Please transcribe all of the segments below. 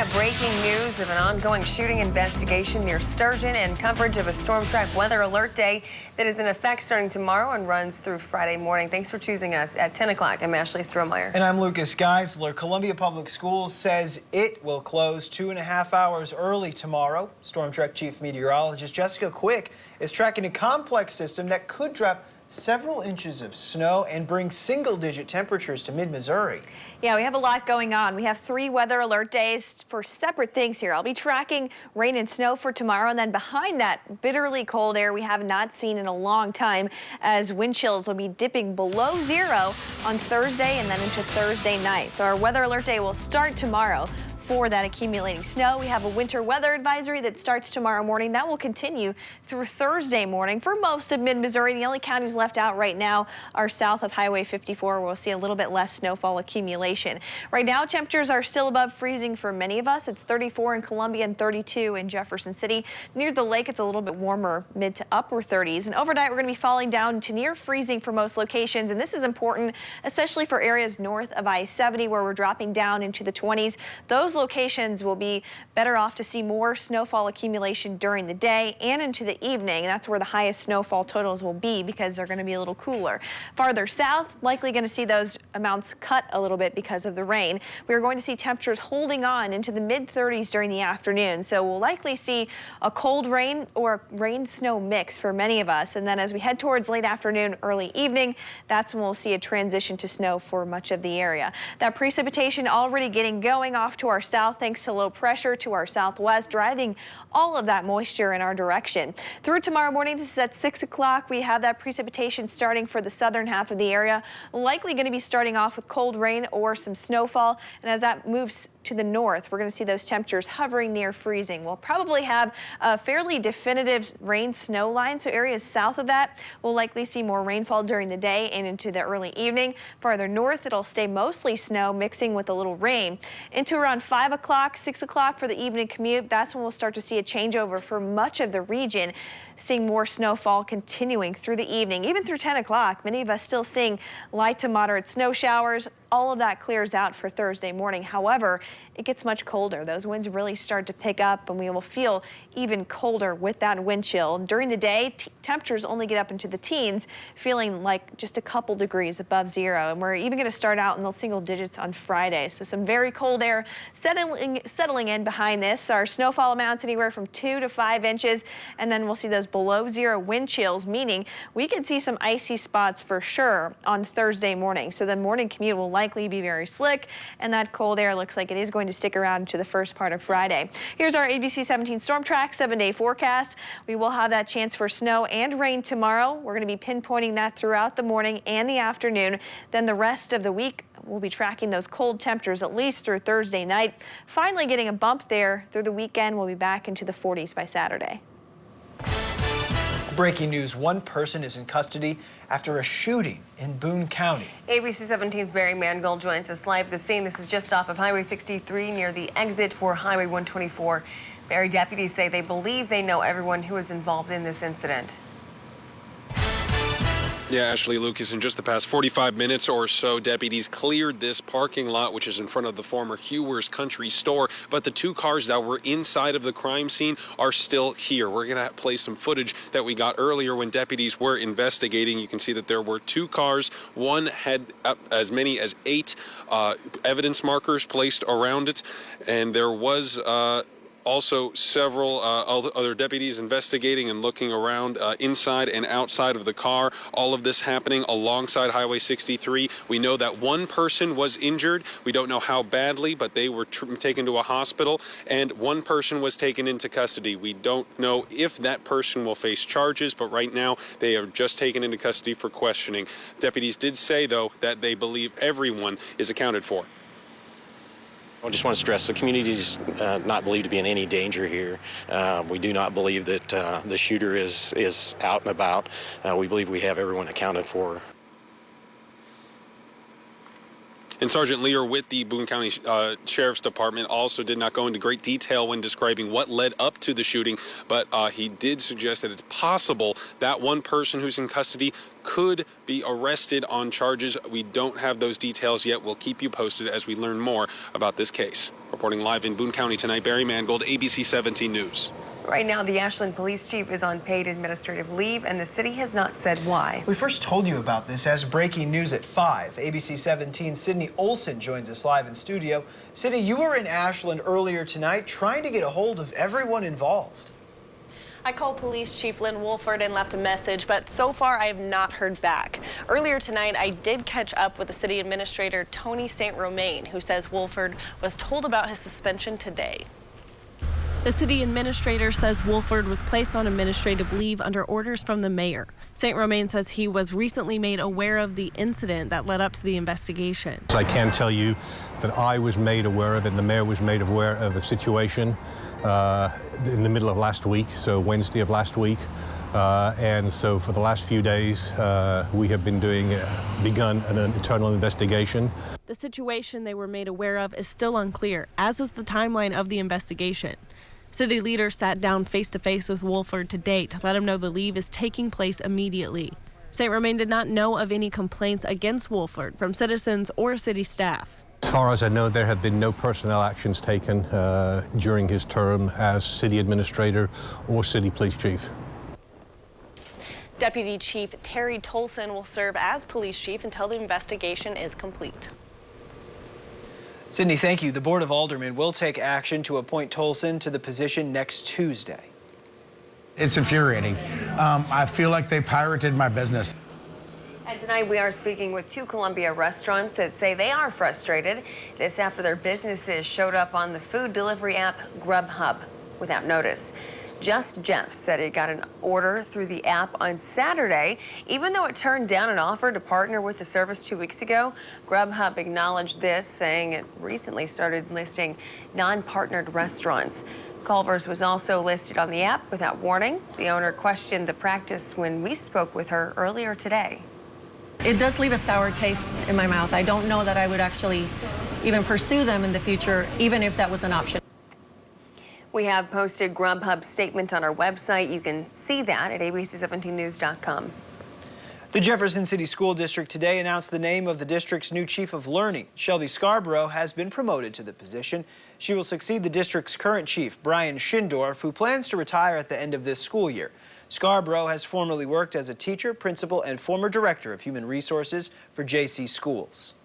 have breaking news of an ongoing shooting investigation near Sturgeon and coverage of a storm track weather alert day that is in effect starting tomorrow and runs through Friday morning. Thanks for choosing us at 10 o'clock. I'm Ashley Strohmeyer. And I'm Lucas Geisler. Columbia Public Schools says it will close 2.5 hours early tomorrow. Storm Track Chief Meteorologist Jessica Quick is tracking a complex system that could drop several inches of snow and bring single-digit temperatures to mid-Missouri. Yeah, we have a lot going on. We have 3 weather alert days for separate things here. I'll be tracking rain and snow for tomorrow, and then behind that, bitterly cold air we have not seen in a long time, as wind chills will be dipping below 0 on Thursday and then into Thursday night. So our weather alert day will start tomorrow. For that accumulating snow, we have a winter weather advisory that starts tomorrow morning. That will continue through Thursday morning for most of mid-Missouri. The only counties left out right now are south of Highway 54, where we'll see a little bit less snowfall accumulation. Right now, temperatures are still above freezing for many of us. It's 34 in Columbia and 32 in Jefferson City. Near the lake, it's a little bit warmer, mid to upper 30s. And overnight, we're going to be falling down to near freezing for most locations. And this is important, especially for areas north of I-70, where we're dropping down into the 20s. Those locations will be better off to see more snowfall accumulation during the day and into the evening. That's where the highest snowfall totals will be, because they're going to be a little cooler. Farther south, likely going to see those amounts cut a little bit because of the rain. We're going to see temperatures holding on into the mid-30s during the afternoon. So we'll likely see a cold rain or rain-snow mix for many of us. And then as we head towards late afternoon, early evening, that's when we'll see a transition to snow for much of the area. That precipitation already getting going off to our south thanks to low pressure to our southwest, driving all of that moisture in our direction. Through tomorrow morning, this is at 6 o'clock, we have that precipitation starting for the southern half of the area. Likely going to be starting off with cold rain or some snowfall. And as that moves to the north, we're going to see those temperatures hovering near freezing. We'll probably have a fairly definitive rain-snow line, so areas south of that will likely see more rainfall during the day and into the early evening. Farther north, it'll stay mostly snow mixing with a little rain. Into around 5 o'clock, 6 o'clock for the evening commute, that's when we'll start to see a changeover for much of the region, seeing more snowfall continuing through the evening. Even through 10 o'clock, many of us still seeing light to moderate snow showers. All of that clears out for Thursday morning. However, it gets much colder. Those winds really start to pick up, and we will feel even colder with that wind chill. During the day, temperatures only get up into the teens, feeling like just a couple degrees above 0. And we're even going to start out in the single digits on Friday. So some very cold air settling in behind this. Our snowfall amounts anywhere from 2 to 5 inches, and then we'll see those below 0 wind chills, meaning we could see some icy spots for sure on Thursday morning. So the morning commute will likely be very slick, and that cold air looks like it is going to stick around to the first part of Friday. Here's our ABC 17 Storm Track 7-day forecast. We will have that chance for snow and rain tomorrow. We're going to be pinpointing that throughout the morning and the afternoon. Then the rest of the week, we'll be tracking those cold temperatures at least through Thursday night. Finally getting a bump there through the weekend. We'll be back into the 40s by Saturday. Breaking news, one person is in custody after a shooting in Boone County. ABC 17's Barry Mangold joins us live at the scene. This is just off of Highway 63 near the exit for Highway 124. Barry, deputies say they believe they know everyone who was involved in this incident. Yeah, Ashley, Lucas, in just the past 45 minutes or so, deputies cleared this parking lot, which is in front of the former Hewer's Country Store. But the 2 cars that were inside of the crime scene are still here. We're going to play some footage that we got earlier when deputies were investigating. You can see that there were 2 cars. One had as many as 8 evidence markers placed around it. And there was also several other deputies investigating and looking around inside and outside of the car. All of this happening alongside Highway 63. We know that one person was injured. We don't know how badly, but they were taken to a hospital, and one person was taken into custody. We don't know if that person will face charges, but right now they are just taken into custody for questioning. Deputies did say, though, that they believe everyone is accounted for. I just want to stress the community is not believed to be in any danger here. We do not believe that the shooter is out and about. We believe we have everyone accounted for. And Sergeant Lear with the Boone County Sheriff's Department also did not go into great detail when describing what led up to the shooting, but he did suggest that it's possible that one person who's in custody could be arrested on charges. We don't have those details yet. We'll keep you posted as we learn more about this case. Reporting live in Boone County tonight, Barry Mangold, ABC 17 News. Right now, the Ashland police chief is on paid administrative leave, and the city has not said why. We first told you about this as breaking news at 5. ABC 17's Sydney Olson joins us live in studio. Sydney, you were in Ashland earlier tonight trying to get a hold of everyone involved. I called Police Chief Lynn Wolford and left a message, but so far I have not heard back. Earlier tonight, I did catch up with the city administrator, Tony St. Romain, who says Wolford was told about his suspension today. The city administrator says Wolford was placed on administrative leave under orders from the mayor. St. Romain says he was recently made aware of the incident that led up to the investigation. I can tell you that I was made aware of it, and the mayor was made aware of a situation in the middle of last week, so Wednesday of last week. And so for the last few days, we have been begun an internal investigation. The situation they were made aware of is still unclear, as is the timeline of the investigation. City leaders sat down face-to-face with Wolford today to let him know the leave is taking place immediately. St. Romain did not know of any complaints against Wolford from citizens or city staff. As far as I know, there have been no personnel actions taken during his term as city administrator or city police chief. Deputy Chief Terry Tolson will serve as police chief until the investigation is complete. Sydney, thank you. The Board of Aldermen will take action to appoint Tolson to the position next Tuesday. It's infuriating. I feel like they pirated my business. And tonight we are speaking with 2 Columbia restaurants that say they are frustrated. This after their businesses showed up on the food delivery app Grubhub without notice. Just Jeff said he got an order through the app on Saturday. Even though it turned down an offer to partner with the service 2 weeks ago, Grubhub acknowledged this, saying it recently started listing non-partnered restaurants. Culver's was also listed on the app without warning. The owner questioned the practice when we spoke with her earlier today. It does leave a sour taste in my mouth. I don't know that I would actually even pursue them in the future, even if that was an option. We have posted Grubhub's statement on our website. You can see that at abc17news.com. The Jefferson City School District today announced the name of the district's new chief of learning. Shelby Scarborough has been promoted to the position. She will succeed the district's current chief, Brian Schindorf, who plans to retire at the end of this school year. Scarborough has formerly worked as a teacher, principal, and former director of human resources for JC Schools.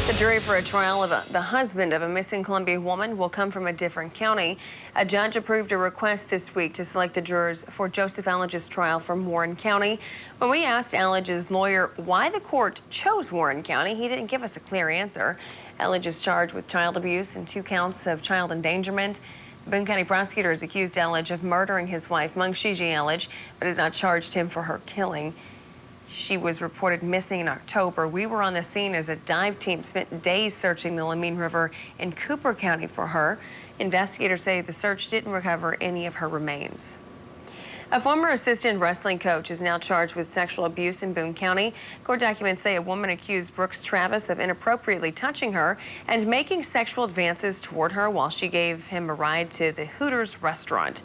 The jury for a trial of the husband of a missing Columbia woman will come from a different county. A judge approved a request this week to select the jurors for Joseph Elledge's trial from Warren County. When we asked Elledge's lawyer why the court chose Warren County, he didn't give us a clear answer. Elledge is charged with child abuse and 2 counts of child endangerment. Boone County prosecutors accused Elledge of murdering his wife, Mungshiji Elledge, but has not charged him for her killing. She was reported missing in October. We were on the scene as a dive team spent days searching the Lamine River in Cooper County for her. Investigators say the search didn't recover any of her remains. A former assistant wrestling coach is now charged with sexual abuse in Boone County. Court documents say a woman accused Brooks Travis of inappropriately touching her and making sexual advances toward her while she gave him a ride to the Hooters restaurant.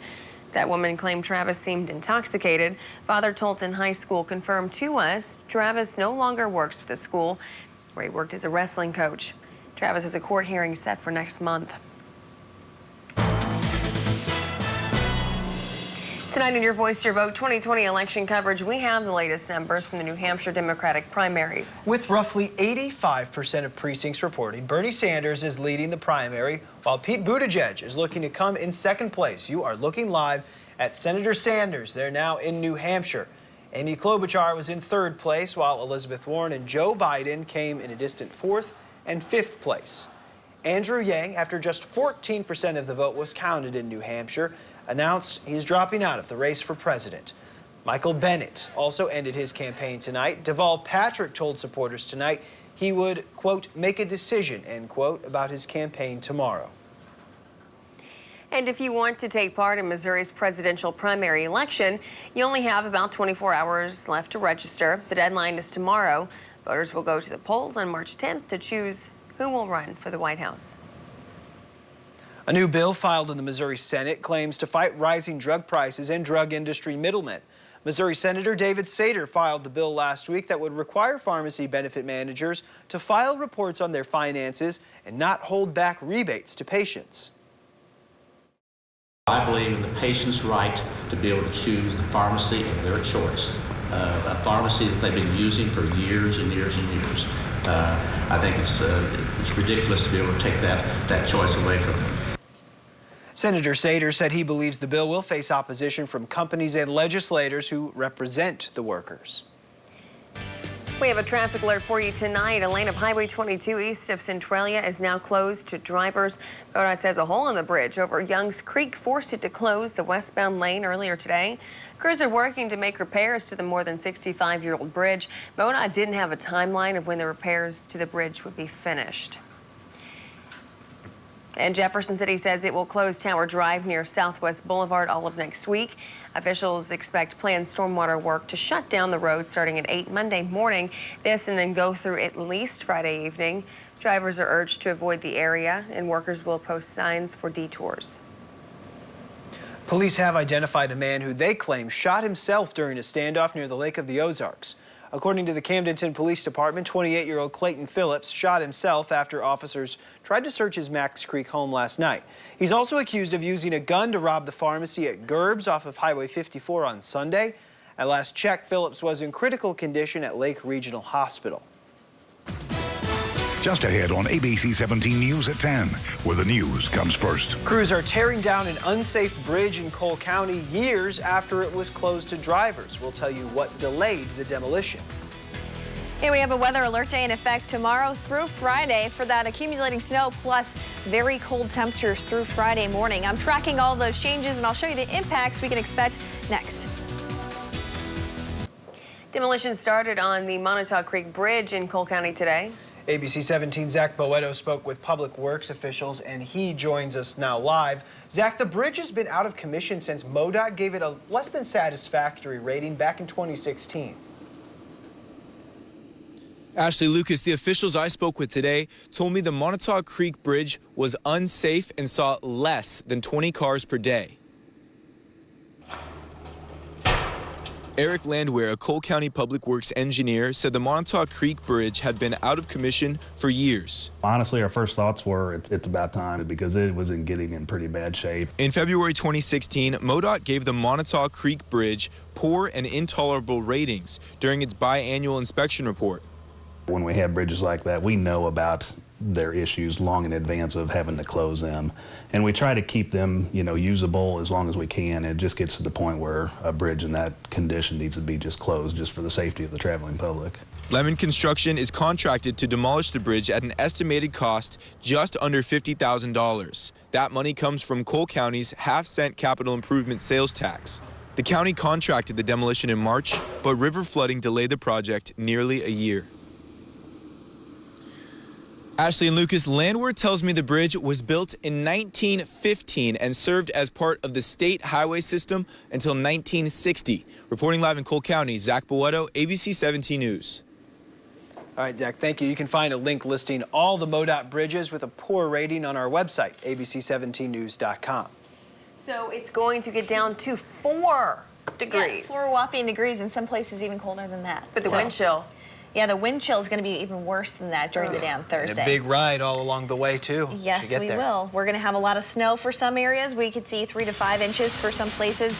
That woman claimed Travis seemed intoxicated. Father Tolton High School confirmed to us Travis no longer works for the school, where he worked as a wrestling coach. Travis has a court hearing set for next month. Tonight in Your Voice, Your Vote 2020 election coverage, we have the latest numbers from the New Hampshire Democratic primaries. With roughly 85% of precincts reporting, Bernie Sanders is leading the primary, while Pete Buttigieg is looking to come in second place. You are looking live at Senator Sanders. They're now in New Hampshire. Amy Klobuchar was in third place, while Elizabeth Warren and Joe Biden came in a distant fourth and fifth place. Andrew Yang, after just 14% of the vote was counted in New Hampshire, announced he's dropping out of the race for president. Michael Bennet also ended his campaign tonight. Deval Patrick told supporters tonight he would, quote, make a decision, end quote, about his campaign tomorrow. And if you want to take part in Missouri's presidential primary election, you only have about 24 hours left to register. The deadline is tomorrow. Voters will go to the polls on March 10th to choose who will run for the White House. A new bill filed in the Missouri Senate claims to fight rising drug prices and drug industry middlemen. Missouri Senator David Sater filed the bill last week that would require pharmacy benefit managers to file reports on their finances and not hold back rebates to patients. I believe in the patient's right to be able to choose the pharmacy of their choice, a pharmacy that they've been using for years and years and years. I think it's ridiculous to be able to take that choice away from them. Senator Sater said he believes the bill will face opposition from companies and legislators who represent the workers. We have a traffic alert for you tonight. A lane of Highway 22 east of Centralia is now closed to drivers. MoDOT says a hole in the bridge over Youngs Creek forced it to close the westbound lane earlier today. Crews are working to make repairs to the more than 65-year-old bridge. MoDOT didn't have a timeline of when the repairs to the bridge would be finished. And Jefferson City says it will close Tower Drive near Southwest Boulevard all of next week. Officials expect planned stormwater work to shut down the road starting at 8 Monday morning. This and then go through at least Friday evening. Drivers are urged to avoid the area, and workers will post signs for detours. Police have identified a man who they claim shot himself during a standoff near the Lake of the Ozarks. According to the Camdenton Police Department, 28-year-old Clayton Phillips shot himself after officers tried to search his Max Creek home last night. He's also accused of using a gun to rob the pharmacy at Gerb's off of Highway 54 on Sunday. At last check, Phillips was in critical condition at Lake Regional Hospital. Just ahead on ABC 17 News at 10, where the news comes first. Crews are tearing down an unsafe bridge in Cole County years after it was closed to drivers. We'll tell you what delayed the demolition. Hey, we have a weather alert day in effect tomorrow through Friday for that accumulating snow plus very cold temperatures through Friday morning. I'm tracking all those changes and I'll show you the impacts we can expect next. Demolition started on the Montauk Creek Bridge in Cole County today. ABC 17's Zach Boetto spoke with Public Works officials, and he joins us now live. Zach, the bridge has been out of commission since MoDOT gave it a less than satisfactory rating back in 2016. Ashley, Lucas, the officials I spoke with today told me the Montauk Creek Bridge was unsafe and saw less than 20 cars per day. Eric Landwehr, a Cole County Public Works engineer, said the Montauk Creek Bridge had been out of commission for years. Honestly, our first thoughts were it's about time because it was getting in pretty bad shape. In February 2016, MoDOT gave the Montauk Creek Bridge poor and intolerable ratings during its biannual inspection report. When we have bridges like that, we know about their issues long in advance of having to close them. And we try to keep them, usable as long as we can. It just gets to the point where a bridge in that condition needs to be just closed just for the safety of the traveling public. Lemon Construction is contracted to demolish the bridge at an estimated cost just under $50,000. That money comes from Cole County's half-cent capital improvement sales tax. The county contracted the demolition in March, but river flooding delayed the project nearly a year. Ashley and Lucas, Landwehr tells me the bridge was built in 1915 and served as part of the state highway system until 1960. Reporting live in Cole County, Zach Boetto, ABC 17 News. All right, Zach, thank you. You can find a link listing all the MoDOT bridges with a poor rating on our website, abc17news.com. So it's going to get down to 4 degrees. Yeah, 4 whopping degrees, in some places even colder than that. But the wind chill. Yeah, the wind chill is going to be even worse than that during the day on Thursday. And a big ride all along the way, too. Yes, we will. We're going to have a lot of snow for some areas. We could see 3 to 5 inches for some places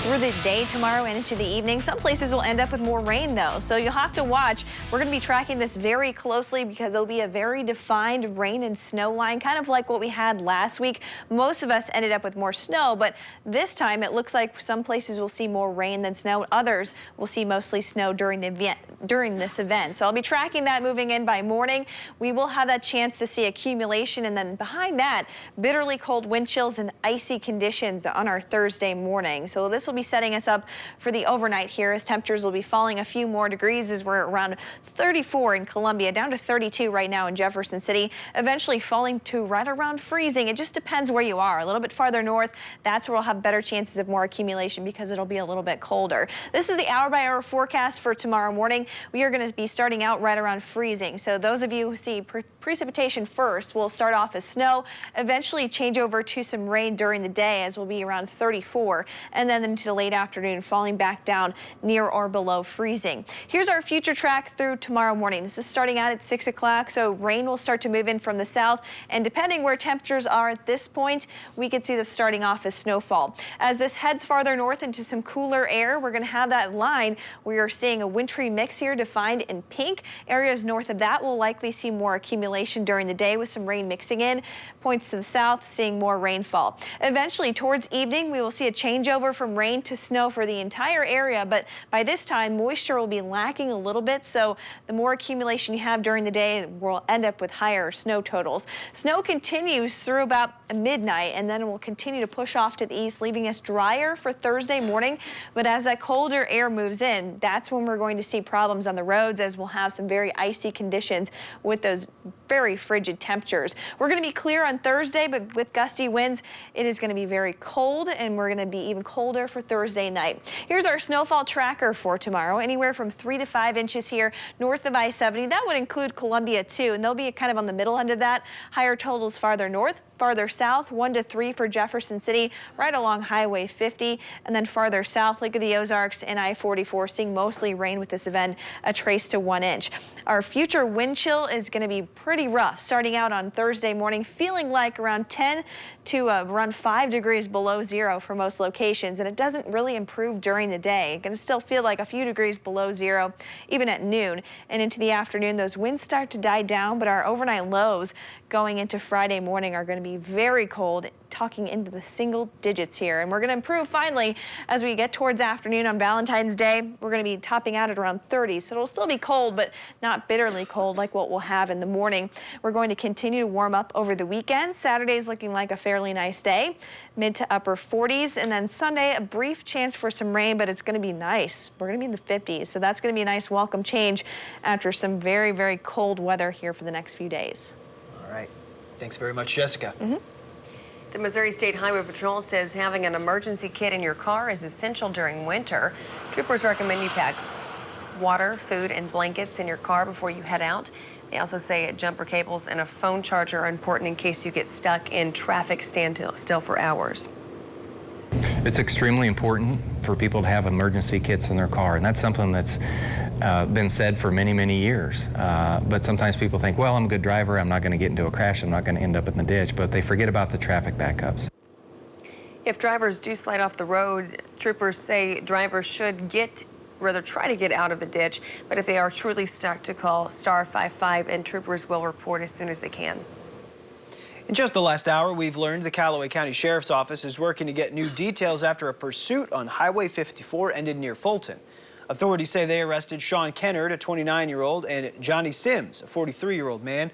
through the day tomorrow and into the evening. Some places will end up with more rain, though, so you'll have to watch. We're going to be tracking this very closely because there'll be a very defined rain and snow line, kind of like what we had last week. Most of us ended up with more snow, but this time it looks like some places will see more rain than snow. Others will see mostly snow during this event. So I'll be tracking that moving in by morning. We will have that chance to see accumulation, and then behind that, bitterly cold wind chills and icy conditions on our Thursday morning. So this will be setting us up for the overnight here as temperatures will be falling a few more degrees as we're around 34 in Columbia, down to 32 right now in Jefferson City, eventually falling to right around freezing. It just depends where you are. A little bit farther north, that's where we'll have better chances of more accumulation because it'll be a little bit colder. This is the hour-by-hour forecast for tomorrow morning. We are going to be starting out right around freezing. So those of you who see precipitation first will start off as snow, eventually change over to some rain during the day as we'll be around 34. And then into the late afternoon, falling back down near or below freezing. Here's our future track through tomorrow morning. This is starting out at 6 o'clock, so rain will start to move in from the south, and depending where temperatures are at this point, we could see this starting off as snowfall. As this heads farther north into some cooler air, we're going to have that line. We are seeing a wintry mix here defined in pink. Areas north of that will likely see more accumulation during the day with some rain mixing in. Points to the south, seeing more rainfall. Eventually, towards evening, we will see a changeover from rain to snow for the entire area, but by this time, moisture will be lacking a little bit, so the more accumulation you have during the day will end up with higher snow totals. Snow continues through about midnight, and then it will continue to push off to the east, leaving us drier for Thursday morning. But as that colder air moves in, that's when we're going to see problems on the roads, as we'll have some very icy conditions with those very frigid temperatures. We're going to be clear on Thursday, but with gusty winds, it is going to be very cold, and we're going to be even colder for Thursday night. Here's our snowfall tracker for tomorrow. Anywhere from 3 to 5 inches here north of I-70. That would include Columbia too, and they'll be kind of on the middle end of that. Higher totals farther north. Farther south, 1 to 3 for Jefferson City, right along Highway 50. And then farther south, Lake of the Ozarks and I-44, seeing mostly rain with this event, a trace to 1 inch. Our future wind chill is going to be pretty rough, starting out on Thursday morning, feeling like around 10 to around 5 degrees below zero for most locations. And it doesn't really improve during the day. Going to still feel like a few degrees below zero, even at noon. And into the afternoon, those winds start to die down, but our overnight lows going into Friday morning are going to be very cold, talking into the single digits here. And we're going to improve finally as we get towards afternoon on Valentine's Day. We're going to be topping out at around 30, so it'll still be cold, but not bitterly cold like what we'll have in the morning. We're going to continue to warm up over the weekend. Saturday's looking like a fairly nice day, mid to upper 40s, and then Sunday, a brief chance for some rain, but it's going to be nice. We're going to be in the 50s, so that's going to be a nice welcome change after some very, very cold weather here for the next few days. All right. Thanks very much, Jessica. The Missouri State Highway Patrol says having an emergency kit in your car is essential during winter. Troopers recommend you pack water, food, and blankets in your car before you head out. They also say jumper cables and a phone charger are important in case you get stuck in traffic standstill for hours. It's extremely important for people to have emergency kits in their car, and that's something that's been said for many, many years. But sometimes people think, well, I'm a good driver, I'm not going to get into a crash, I'm not going to end up in the ditch, but they forget about the traffic backups. If drivers do slide off the road, troopers say drivers should try to get out of the ditch, but if they are truly stuck, to call star 55, and troopers will report as soon as they can. In just the last hour, we've learned the Callaway County Sheriff's Office is working to get new details after a pursuit on Highway 54 ended near Fulton. Authorities say they arrested Sean Kennard, a 29-year-old, and Johnny Sims, a 43-year-old man,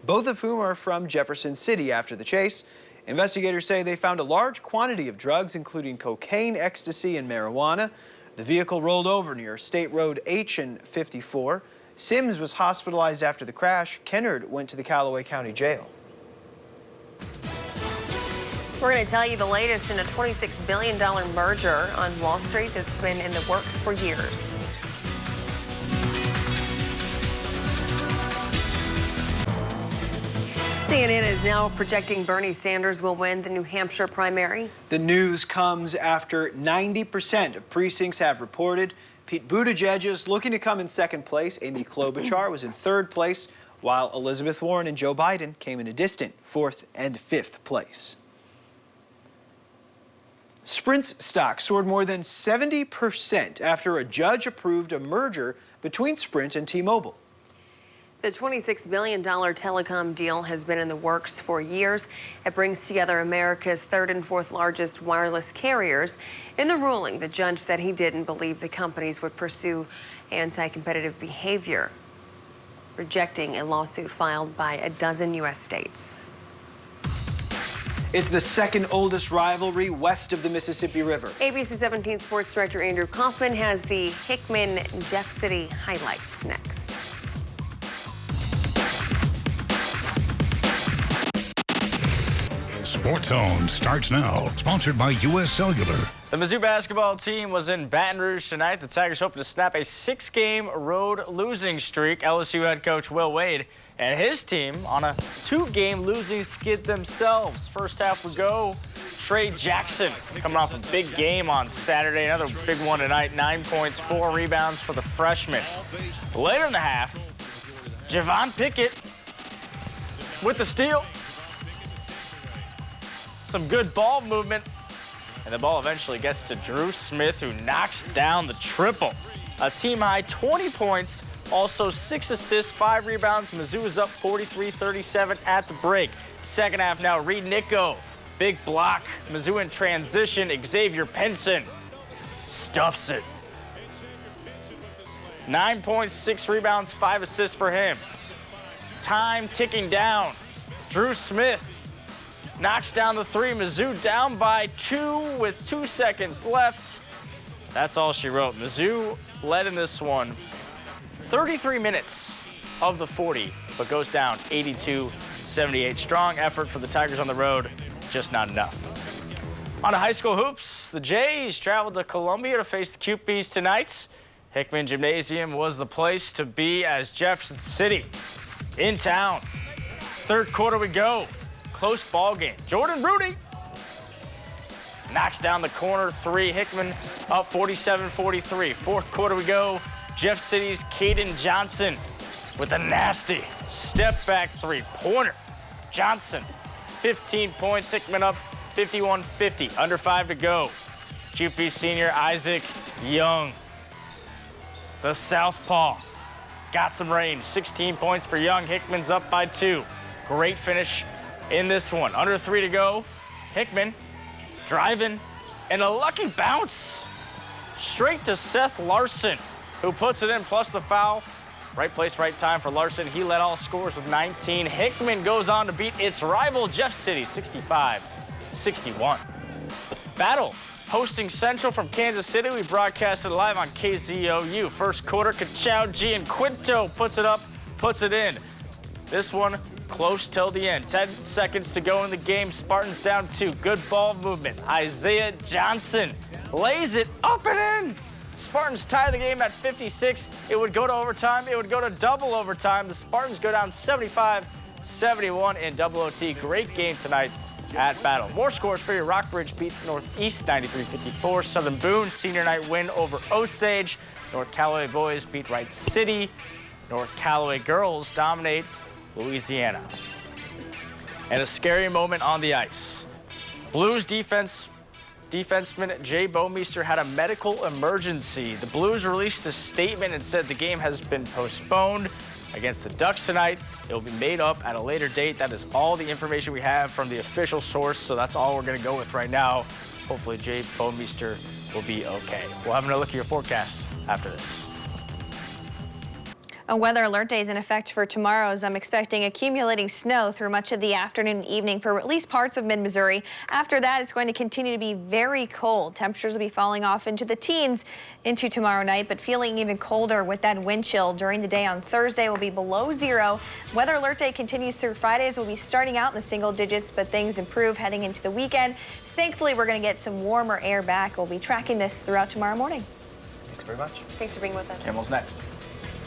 both of whom are from Jefferson City after the chase. Investigators say they found a large quantity of drugs, including cocaine, ecstasy, and marijuana. The vehicle rolled over near State Road H and 54. Sims was hospitalized after the crash. Kennard went to the Callaway County Jail. We're going to tell you the latest in a $26 billion merger on Wall Street that's been in the works for years. CNN is now projecting Bernie Sanders will win the New Hampshire primary. The news comes after 90% of precincts have reported. Pete Buttigieg is looking to come in second place. Amy Klobuchar was in third place, while Elizabeth Warren and Joe Biden came in a distant fourth and fifth place. Sprint's stock soared more than 70% after a judge approved a merger between Sprint and T-Mobile. The $26 billion telecom deal has been in the works for years. It brings together America's third and fourth largest wireless carriers. In the ruling, the judge said he didn't believe the companies would pursue anti-competitive behavior, rejecting a lawsuit filed by a dozen U.S. states. It's the second oldest rivalry west of the Mississippi River. ABC 17 Sports Director Andrew Kaufman has the Hickman-Jeff City highlights next. Sports Zone starts now. Sponsored by U.S. Cellular. The Mizzou basketball team was in Baton Rouge tonight. The Tigers hope to snap a 6-game road losing streak. LSU head coach Will Wade and his team on a 2-game losing skid themselves. First half would go. Trey Jackson coming off a big game on Saturday. Another big one tonight. 9 points, 4 rebounds for the freshman. Later in the half, Javon Pickett with the steal. Some good ball movement. And the ball eventually gets to Drew Smith, who knocks down the triple. A team-high 20 points, also 6 assists, 5 rebounds. Mizzou is up 43-37 at the break. Second half now, Reed Nicko, big block. Mizzou in transition, Xavier Penson stuffs it. 9 points, 6 rebounds, 5 assists for him. Time ticking down. Drew Smith knocks down the 3. Mizzou down by 2 with 2 seconds left. That's all she wrote. Mizzou led in this one 33 minutes of the 40, but goes down 82-78. Strong effort for the Tigers on the road, just not enough. On to high school hoops, the Jays traveled to Columbia to face the Cupies tonight. Hickman Gymnasium was the place to be as Jefferson City in town. Third quarter we go. Close ball game. Jordan Rudy knocks down the corner 3. Hickman up 47-43. Fourth quarter we go. Jeff City's Caden Johnson with a nasty step back 3-pointer. Johnson, 15 points. Hickman up 51-50. Under 5 to go. QP senior Isaac Young, the southpaw, got some range. 16 points for Young. Hickman's up by 2. Great finish in this one. Under 3 to go. Hickman driving, and a lucky bounce straight to Seth Larson, who puts it in, plus the foul. Right place, right time for Larson. He led all scores with 19. Hickman goes on to beat its rival, Jeff City, 65-61. Battle hosting Central from Kansas City. We broadcasted live on KZOU. First quarter, Kachau and Quinto puts it up, puts it in. This one close till the end. 10 seconds to go in the game. Spartans down 2. Good ball movement. Isaiah Johnson lays it up and in. Spartans tie the game at 56. It would go to overtime. It would go to double overtime. The Spartans go down 75-71 in double OT. Great game tonight at Battle. More scores for you. Rockbridge beats Northeast 93-54. Southern Boone senior night win over Osage. North Callaway boys beat Wright City. North Callaway girls dominate Louisiana. And a scary moment on the ice. Blues defenseman Jay Bomeister had a medical emergency. The Blues released a statement and said the game has been postponed against the Ducks tonight. It will be made up at a later date. That is all the information we have from the official source, so that's all we're going to go with right now. Hopefully Jay Bomeister will be okay. We'll have another look at your forecast after this. A weather alert day is in effect for tomorrow, as I'm expecting accumulating snow through much of the afternoon and evening for at least parts of mid-Missouri. After that, it's going to continue to be very cold. Temperatures will be falling off into the teens into tomorrow night, but feeling even colder with that wind chill during the day on Thursday will be below 0. Weather alert day continues through Fridays. We'll be starting out in the single digits, but things improve heading into the weekend. Thankfully, we're going to get some warmer air back. We'll be tracking this throughout tomorrow morning. Thanks very much. Thanks for being with us. Kimmel's next.